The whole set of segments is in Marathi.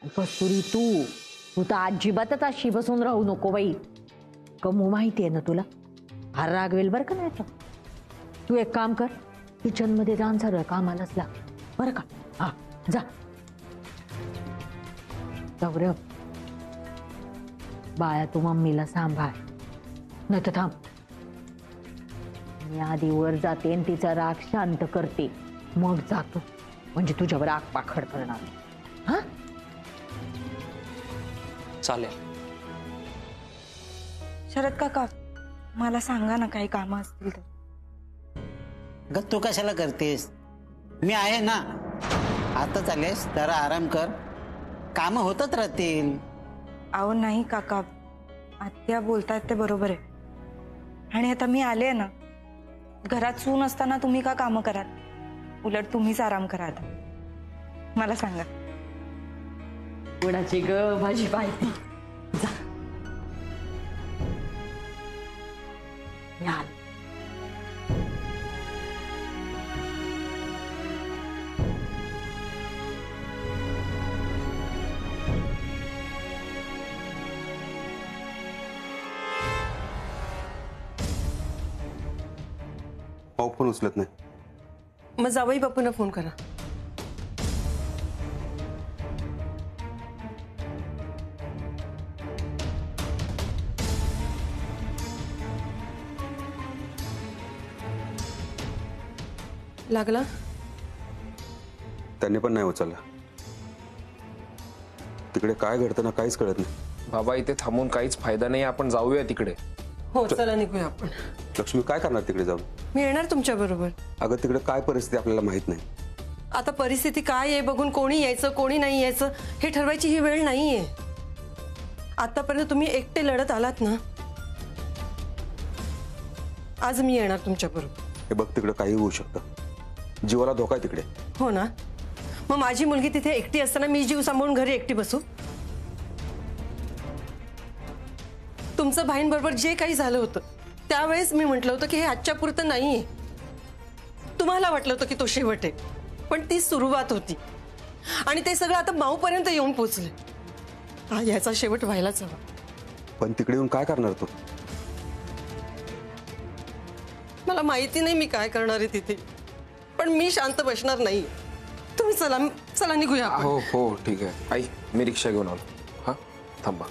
कस्तुरी तू तर अजिबातच अशी बसून राहू नको बाई. कमू माहितीये ना तुला, हा रागवेल बरं का नाही तर. तू एक काम कर, किचन मध्ये जाऊन सगळं कामालाच लाग बरं का. हा जा. गौरव, बाळा तू मम्मीला सांभाळ, नाही तर थांब मी आधी वर जाते आणि तिचा राग शांत करते, मग जातो. म्हणजे तुझ्यावर आग पाखड करणार. हा चालेल. शरद काका, मला सांगा ना काही कामं असतील तर. ग तू कशाला करतेस, मी आहे ना. आता चालेस जरा आराम कर, काम होतच राहतील. अहो नाही काका, आत्या बोलतायत ते बरोबर आहे. आणि आता मी आले ना, घरात सून असताना तुम्ही का कामं कराल, उलट तुम्हीच आराम करा. आता मला सांगा. कोणाची ग माझी बायको. जा मी आले. भाऊ फोन उचलत नाही. मग जावई बापूंना फोन करा. लागला? त्यांनी पण नाही उचलला. तिकडे काय घडतं ना काहीच कळत नाही. बाबा इथे थांबून काहीच फायदा नाही, आपण जाऊया तिकडे. हो चला निघूया आपण. लक्ष्मी काय करणार तिकडे जाऊन? मी येणार तुमच्या बरोबर. अगं तिकडे काय परिस्थिती आपल्याला माहित नाही. आता परिस्थिती काय आहे बघून कोणी यायचं कोणी नाही यायचं हे ठरवायची ही वेळ नाहीये. आतापर्यंत तुम्ही एकटे लढत आलात ना, आज मी येणार तुमच्या बरोबर. हे बघ तिकडे काही होऊ शकतं, जीवाला धोका आहे तिकडे. हो ना, मग माझी मुलगी तिथे एकटी असताना मी जीव सांभाळून घरी एकटी बसू? तुमचं भाईंबरोबर जे काही झालं होतं त्यावेळेस मी म्हटलं होतं की हे आजच्या पुरतं नाहीये. तुम्हाला वाटलं होतं की तो शेवट आहे, पण ती सुरुवात होती. आणि ते सगळं आता माऊपर्यंत येऊन पोचले. याचा शेवट व्हायलाच हवा. पण तिकडे येऊन काय करणार तू? मला माहिती नाही मी काय करणार आहे तिथे, पण मी शांत बसणार नाही. तुम्ही चला चला निघूया आपण. हो हो ठीक आहे आई, मी रिक्षा घेऊन आलो. हा थांबा.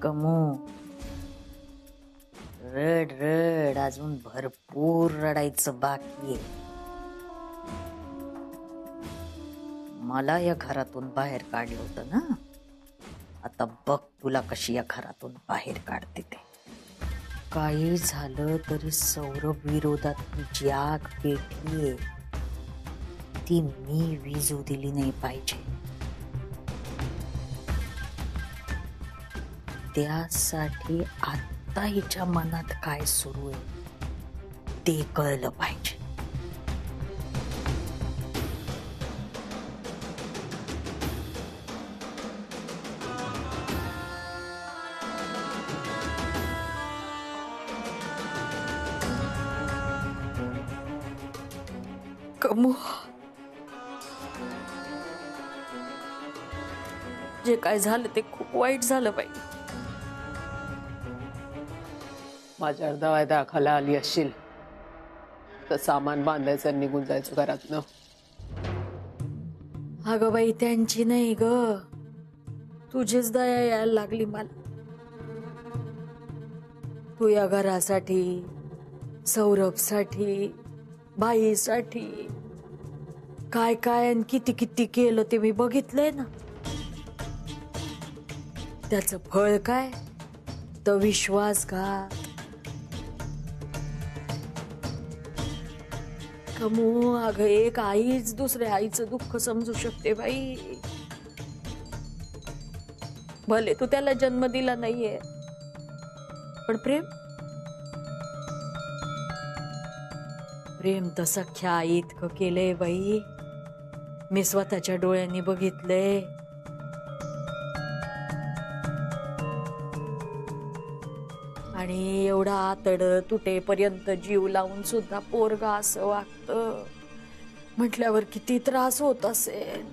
कमू, रड रड, अजून भरपूर रडायचं बाकी आहे. मला या घरातून बाहेर काढलं होतं ना, आता बघ तुला कशी या घरातून बाहेर काढते ते. काही झालं तरी सौरभ विरोधात तुझी आग पेटलीये, ती मी विझू दिली नाही पाहिजे. त्यासाठी आता हिच्या मनात काय सुरू आहे ते कळलं पाहिजे. कमू, जे काय झालं ते खूप वाईट झालं बाई. माझ्या अर्धा खाला आली असशील तर सामान बांधायचं आणि निघून जायचं घरातनं. अगं बाई त्यांची नाही ग, तुझीच दया यायला लागली मला. तू या घरासाठी, सौरभसाठी, बाईसाठी काय काय आणि किती किती केलं ते मी बघितलंय ना. त्याचं फळ काय, तो विश्वासघात. कमू, अगं एक आईच दुसऱ्या आईचं दुःख समजू शकते बाई. भले तू त्याला जन्म दिला नाहीये, पण प्रेम प्रेम तर सख्या आई इतकं केलंय बाई. मी स्वतःच्या डोळ्यांनी बघितलंय. आणि एवढा आतड तुटेपर्यंत जीव लावून सुद्धा पोरगा असं वागतं म्हटल्यावर किती त्रास होत असेल.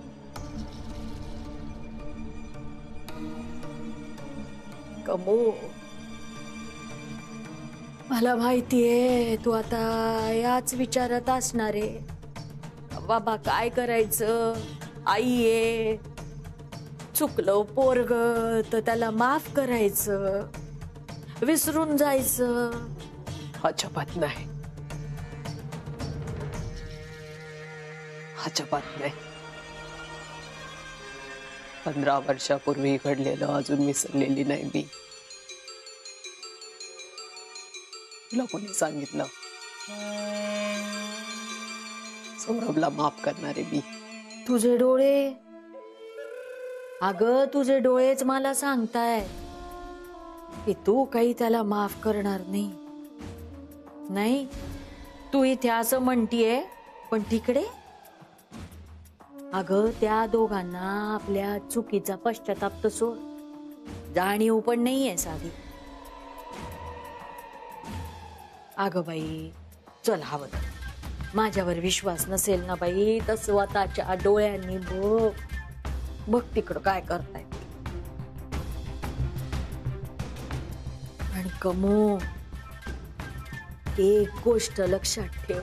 कमो, मला माहितीये तू आता याच विचारत असणार आहे, बाबा काय करायचं, आई आहे, चुकलं पोरग तर त्याला माफ करायचं, विसरून जायचं. अजिबात नाही, अजिबात नाही. 15 वर्षापूर्वी घडलेलं अजून विसरलेली नाही मी. तुला कोणी सांगितलं सौरभला माफ करणारे मी? तुझे डोळे, अगं तुझे डोळेच मला सांगताय की तू काही त्याला माफ करणार नाही. नाही, तू इथे असं म्हणतीये, पण तिकडे अगं त्या दोघांना आपल्या चुकीचा पश्चाताप तर सोड, जाणीव पण नाहीये साधी. अगं बाई चल, हवं माझ्यावर विश्वास नसेल ना बाई तर स्वतःच्या डोळ्यांनी बघ, बघ तिकडं काय करताय. आणि कमो, एक गोष्ट लक्षात ठेव,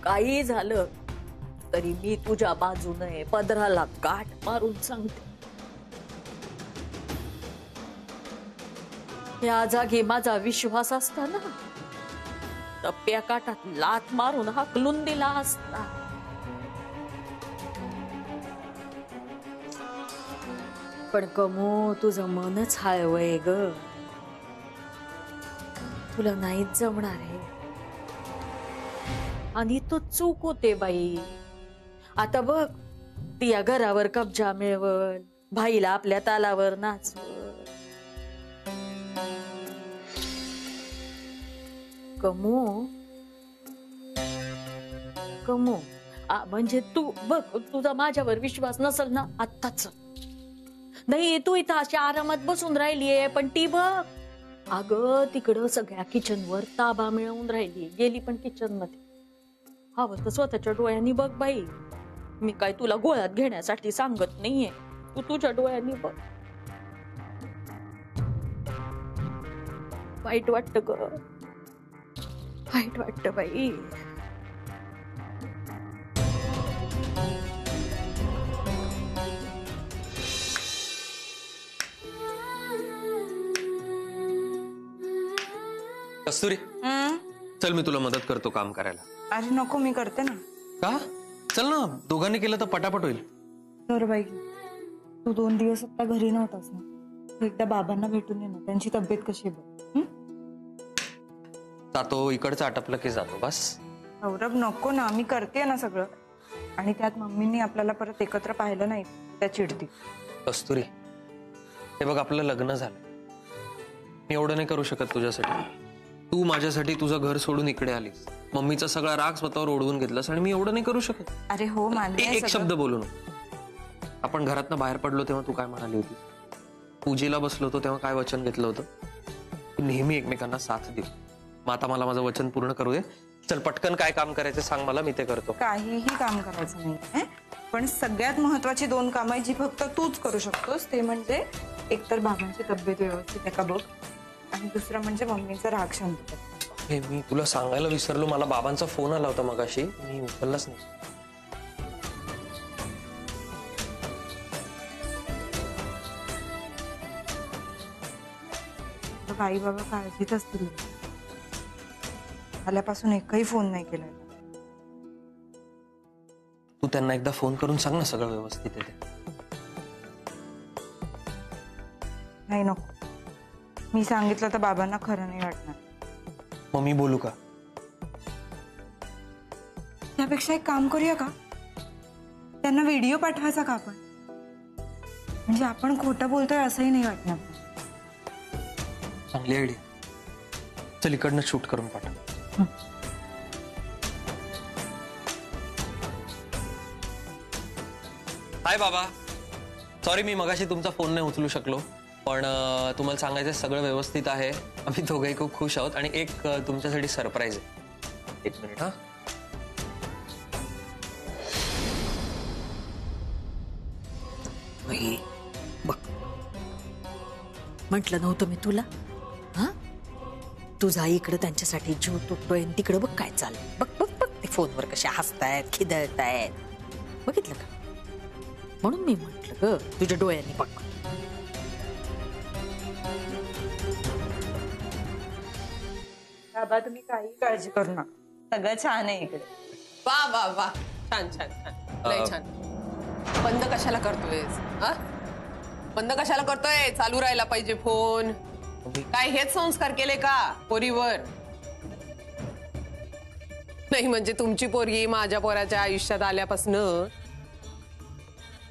काही झालं तरी मी तुझ्या बाजूने पदराला गाठ मारून सांगते. या जागी माझा विश्वास असता ना, टप्प्या काठात लाथ मारून हाकलून दिला असता. पण कमो, तुझं मनच हळवय ग, तुला नाहीच जमणार आहे. आणि तो चूक होते बाई. आता बघ, ती या घरावर कब्जा मिळवल, भाईला आपल्या तालावर नाचवल. कमो कमो, म्हणजे तू बघ, तुझा माझ्यावर विश्वास नसल ना आत्ताच नाही, तू इथं अशी आरामात बसून राहिलीये, पण ती बघ अगं तिकडं सगळ्या किचनवर ताबा मिळवून राहिली, गेली पण किचन मध्ये. हवं तर स्वतःच्या डोळ्यांनी बघ बाई, मी काय तुला गोळ्यात घेण्यासाठी सांगत नाहीये, तू तुझ्या डोळ्यांनी बघ. वाईट वाटत ग, वाईट वाटत बाई. कस्तुरी, चल मी तुला मदत करतो काम करायला. अरे नको, मी करते ना. का? चल ना, दोघांनी केलं तर पटापट होईल. बरं बाई, तू 2 दिवस आता घरी नव्हतास ना, तू एकदा बाबांना भेटून ये ना, त्यांची तब्येत कशी आहे बघ. जातो, इकडचं आटपलं की जातो बस. सौरभ नको ना, मी करते ना सगळं. आणि त्यात मम्मींनी आपल्याला परत एकत्र पाहिलं नाही, त्या चिडती. कस्तुरी, हे बघ आपलं लग्न झालं, मी एवढं नाही करू शकत तुझ्यासाठी. तू माझ्यासाठी तुझं घर सोडून इकडे आलीस, मम्मीचा सगळा राग स्वतःवर ओढवून घेतलास, आणि मी एवढं नाही करू शकत. अरे हो, एक शब्द बोलू नको. आपण घरातनं बाहेर पडलो तेव्हा तू काय म्हणाली होती? पूजेला बसलो होतो तेव्हा काय वचन घेतलं होतं? तू नेहमी एकमेकांना साथ दे. मग आता मला माझं वचन पूर्ण करू दे. चल पटकन काय काम करायचं सांग मला, मी ते करतो. काहीही काम करायचं नाही, पण सगळ्यात महत्वाची 2 कामं जी फक्त तूच करू शकतोस, ते म्हणजे एकतर बाबांची तब्येत व्यवस्थित आहे का बघ, आणि दुसरं म्हणजे मम्मीचा राग शांत कर. हे मी तुला सांगायला विसरलो, मला बाबांचा फोन आला होता मगाशी, मी उचललाच नाही. आई बाबा काळजीत असतील, आल्यापासून एकही फोन नाही केलाय. तू त्यांना एकदा फोन करून सांग ना सगळं व्यवस्थित आहे ते. नाही नको, मी सांगितलं तर बाबांना खरं नाही वाटणार. मग मी बोलू का? त्यापेक्षा एक काम करूया का, त्यांना व्हिडिओ पाठवायचा का आपण, म्हणजे आपण खोटं बोलतोय असंही नाही वाटणार. चांगली आयडिया. चल इकडनं शूट करून पाठव. हाय बाबा, सॉरी मी मगाशी तुमचा फोन नाही उचलू शकलो, पण तुम्हाला सांगायचं सगळं व्यवस्थित आहे. आम्ही दोघंही खूप खुश आहोत आणि एक तुमच्यासाठी सरप्राईज आहे. एक मिनिट. हा बघ, म्हटलं नव्हतं मी तुला. हा, तुझा इकडे त्यांच्यासाठी जीव तुटतोय, तिकडे बघ काय चाललंय. बघ बघ बघ, ते फोनवर कशा हसतायत, खिदळतायत, बघितलं का? म्हणून मी म्हटलं ग, तुझ्या डोळ्यांनी बघ. बाबा तुम्ही काही काळजी करू नका, सगळं छान आहे इकडे. वा वा वा, छान छान छान, लय छान. बंद कशाला करतोयस? बंद कशाला करतोय? चालू राहायला पाहिजे फोन. काय हेच संस्कार केले का पोरीवर? नाही म्हणजे तुमची पोरगी माझ्या पोराच्या आयुष्यात आल्यापासून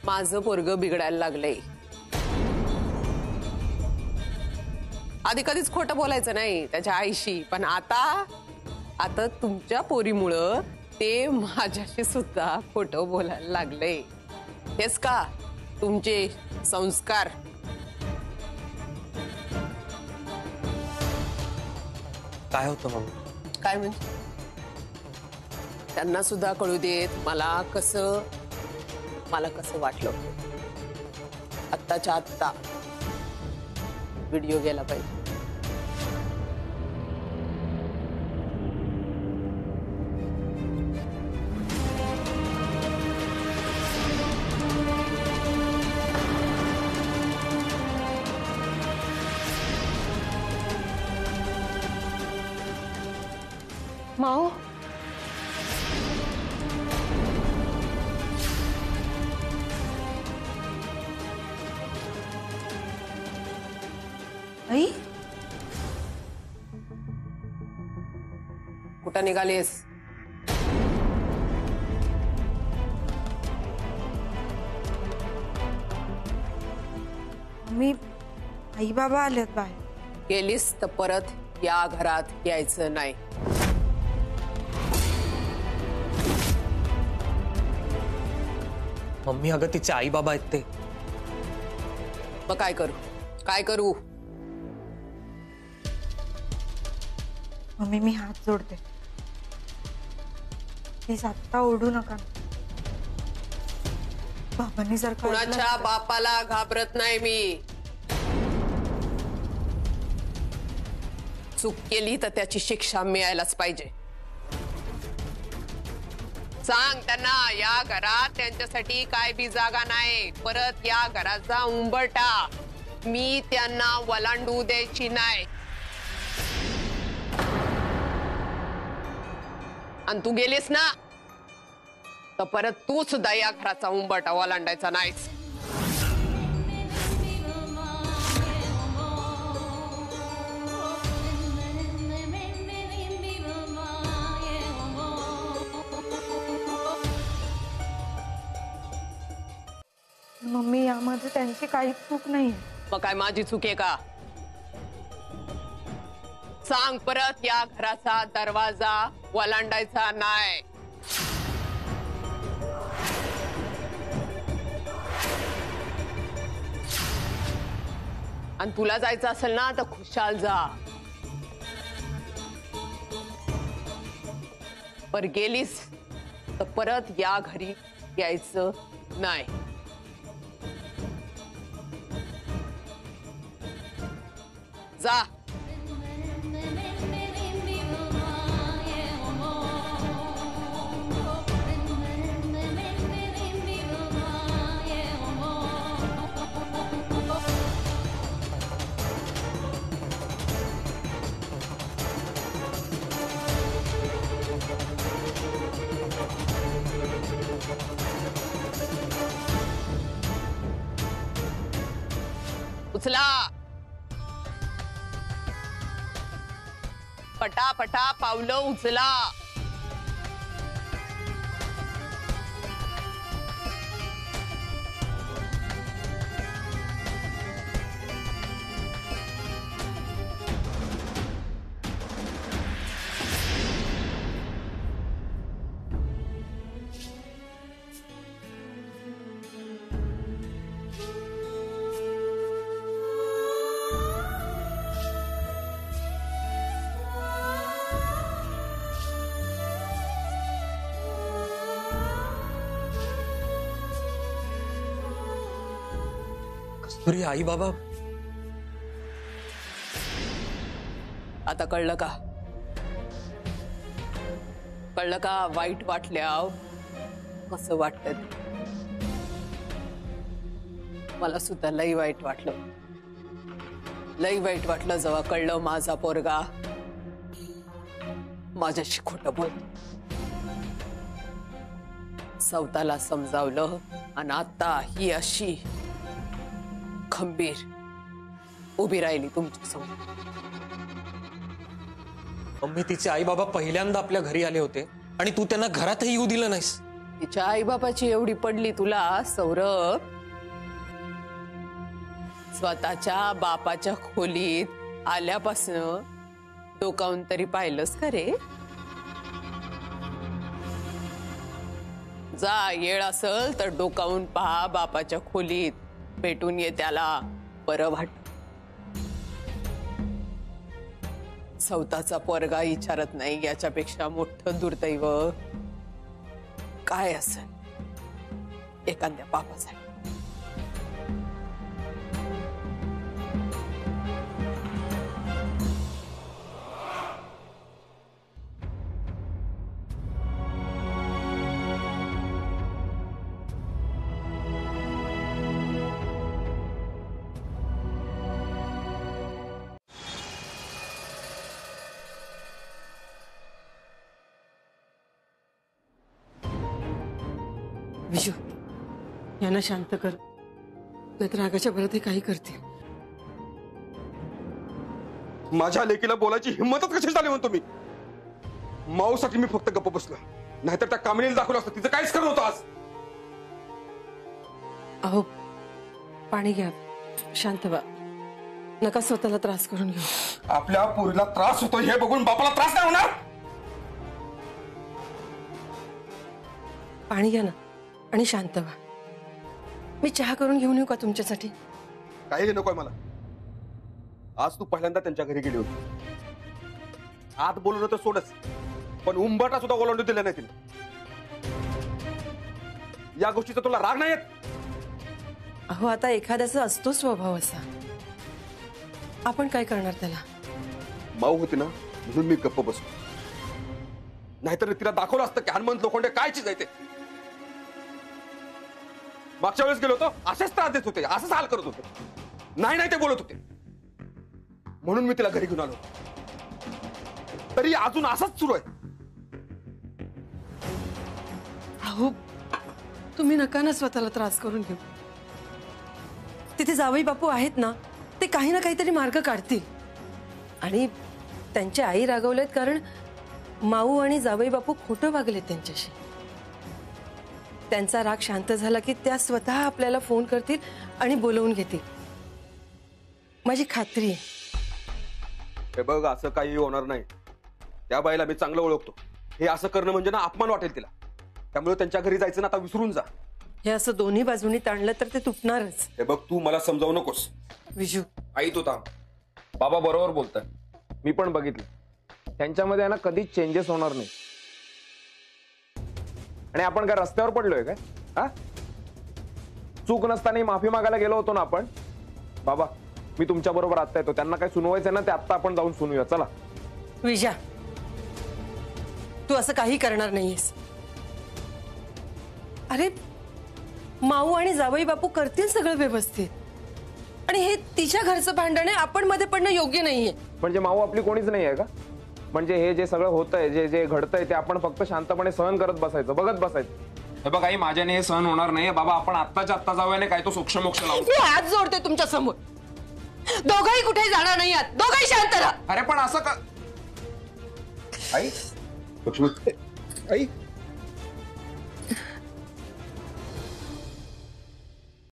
माझं पोरग बिघडायला लागलंय. आधी कधीच खोटं बोलायचं नाही त्याच्या आईशी, पण आता तुमच्या पोरीमुळं ते माझ्याशी सुद्धा खोटं बोलायला लागलंय. हेच का तुमचे संस्कार? काय होतं मग? काय म्हणजे त्यांना सुद्धा कळू देत मला कसं वाटलं. आत्ताच्या आत्ता व्हिडिओ गेला पाहिजे. माओ, आई कुठं निघालीस? मी आई बाबा आलेत बाहेर. गेलीस तर परत या घरात यायचं नाही. मम्मी, अगं तिचे आई बाबा आहेत ते. मग काय करू? मम्मी मी हात जोडते, प्लीज आत्ता ओरडू नका. बाबांनी जर का कुणाच्या बापाला घाबरत नाही मी. चूक केली तर त्याची शिक्षा मिळायलाच पाहिजे. सांग त्यांना या घरात त्यांच्यासाठी काय बी जागा नाही. परत या घराचा उंबरठा मी त्यांना वलांडू द्यायची नाही. आणि तू गेलीस ना तर परत तू सुद्धा या घराचा उंबरठा वलांडायचा नाहीस. मम्मी यामध्ये त्यांची काहीच चूक नाही. मग काय माझी चूक आहे का? सांग परत या घराचा दरवाजा वलांडायचा नाही. आणि तुला जायचं असेल ना तर खुशाल जा. पर गेलीस तर परत या घरी यायचं नाही. जा. उचला. पटापटा पावलं उचला. कस्तुरी आई बाबा आता कळलं का? कळलं का वाईट वाटल्या कसं वाटत? मला सुद्धा लई वाईट वाटलं. लई वाईट वाटलं जेव्हा कळलं माझा पोरगा माझ्याशी खोटं बोलतो. सवताला समजावलं आणि आता ही अशी खंबीर उभी राहिली तुमच्या समोर. मम्मी तिचे आई बाबा पहिल्यांदा आपल्या घरी आले होते आणि तू त्यांना घरातही येऊ दिलं नाहीस. तिच्या आईबापाची एवढी पडली तुला सौरभ? स्वतःच्या बापाच्या खोलीत आल्यापासनं डोकावून तरी पाहिलंस का रे? जा येळ असल तर डोकावून पहा बापाच्या खोलीत, भेटून ये त्याला, बरं वाट. सवताचा पोरगा विचारत नाही याच्यापेक्षा मोठं दुर्दैव काय असेल एखाद्या बापासाठी. विजू यांना शांत कर, नाहीतर रागाच्या भरात हे काही करतील. माझ्या लेकीला बोलायची हिंमतच कशी झाली म्हणतो मी. माऊसाठी मी फक्त गप्प बसलो, नाहीतर त्या कामिनीला दाखवलं असतं. तिचं काहीच खरं नव्हतं आज. अहो पाणी घ्या, शांत व्हा, नका स्वतःला त्रास करून घेऊ. आपल्या पोरीला त्रास होतो हे बघून बापाला त्रास नाही होणार? पाणी घ्या ना आणि शांत व्हा. मी चहा करून घेऊन येऊ का तुमच्यासाठी? काही नकोय मला. आज तू पहिल्यांदा त्यांच्या घरी गेली होती. आत बोलवलं तर सोडच, पण उंबरटा सुद्धा ओलांडून दिला नाही तिने. या गोष्टीचा तुला राग नाही येत? अहो आता एखाद्याचा असतो स्वभाव असा, आपण काय करणार त्याला? माऊ होती ना म्हणून मी गप्प बसलो, नाहीतर तिला दाखवलं असतं की हनुमंत लोखंडे काय चीज आहे ते. मागच्या वेळेस गेलो होतो असेच त्रास देत होते, असंच हाल करत होते. नाही ते बोलत होते म्हणून मी तिला घरी घेऊन आलो. तरी अजून असंच सुरू आहे. अहो तुम्ही नका ना स्वतःला त्रास करून घेऊ. तिथे जावई बापू आहेत ना, ते काही ना काहीतरी मार्ग काढतील. आणि त्यांची आई रागवलेत कारण माऊ आणि जावई बापू खोटं वागलेत त्यांच्याशी. त्यांचा राग शांत झाला की त्या स्वतः आपल्याला फोन करतील आणि बोलवून घेतील, माझी खात्री आहे. हे बघ असं काही होणार नाही. त्या बाईला मी चांगलं ओळखतो. हे असं करणं म्हणजे ना अपमान वाटेल तिला. त्यामुळे त्यांच्या घरी जायचं ना आता विसरून जा. हे असं दोन्ही बाजूनी ताणलं तर ते तुटणारच. हे बघ तू मला समजावू नकोस. विजू आई तू थांब. बाबा बरोबर बोलताय, मी पण बघितलं. त्यांच्यामध्ये ना कधीच चेंजेस होणार नाही. आणि आपण काय रस्त्यावर पडलोय काय? हा, चूक नसताना माफी मागायला गेलो होतो ना आपण. बाबा मी तुमच्या बरोबर आता येतो. त्यांना काय सुनवायचं ना ते आता आपण जाऊन सुनूया. चला. विजा तू असं काही करणार नाहीयेस. अरे माऊ आणि जावई बापू करतील सगळं व्यवस्थित. आणि हे तिच्या घरचं भांडण आहे, आपण मध्ये पडणं योग्य नाहीये. म्हणजे माऊ आपली कोणीच नाही आहे का? म्हणजे हे जे सगळं होतंय, जे जे घडतंय ते आपण फक्त शांतपणे सहन करत बसायचं, बघत बसायचं? हे बघ आई, माझ्याने हे सहन होणार नाही बाबा. आपण आत्ताच्या आत्ता जाऊया, काय तो सोक्ष मोक्ष लावू. मी हात जोडते तुमच्या समोर. दोघंही कुठेही जाणार नाही आहात, दोघंही शांत राहा. अरे पण असं का? आई लक्ष्मी, आई